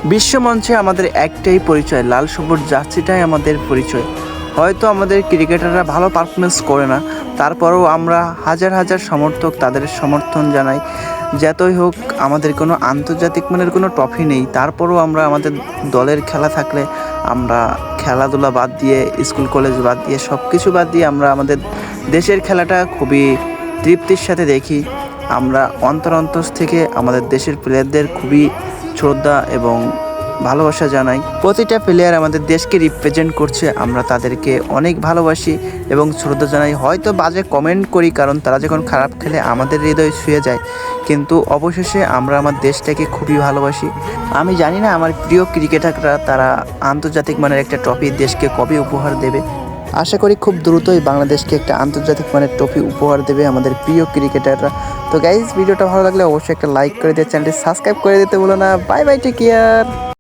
বিশ্বমঞ্চে আমাদের একটাই পরিচয়, লাল সবুজ জার্সিটাই আমাদের পরিচয়। হয়তো আমাদের ক্রিকেটাররা ভালো পারফরমেন্স করে না, তারপরেও আমরা হাজার হাজার সমর্থক তাদের সমর্থন জানাই। যতই হোক আমাদের কোনো আন্তর্জাতিক মানের কোনো ট্রফি নেই, তারপরেও আমরা আমাদের দলের খেলা থাকলে আমরা খেলাধুলা বাদ দিয়ে, স্কুল কলেজ বাদ দিয়ে, সব কিছু বাদ দিয়ে আমরা আমাদের দেশের খেলাটা খুবই তৃপ্তির সাথে দেখি। আমরা অন্তর থেকে আমাদের দেশের প্লেয়ারদের খুবই শ্রদ্ধা এবং ভালোবাসা জানাই। প্রতিটা প্লেয়ার আমাদের দেশকে রিপ্রেজেন্ট করছে, আমরা তাদেরকে অনেক ভালোবাসি এবং শ্রদ্ধা জানাই। হয়তো বাজে কমেন্ট করি, কারণ তারা যখন খারাপ খেলে আমাদের হৃদয় ছুঁয়ে যায়, কিন্তু অবশেষে আমরা আমার দেশটাকে খুবই ভালোবাসি। আমি জানি না আমার প্রিয় ক্রিকেটাররা তারা আন্তর্জাতিক মানের একটা ট্রফি দেশকে কবে উপহার দেবে। আশা করি খুব দ্রুতই বাংলাদেশকে একটা আন্তর্জাতিক মানের ট্রফি উপহার দেবে আমাদের প্রিয় ক্রিকেটাররা। তো গাইজ, ভিডিওটা ভালো লাগলে অবশ্যই একটা লাইক করে দিয়ে চ্যানেলটি সাবস্ক্রাইব করে দিতে ভুলো না। Bye bye, take care.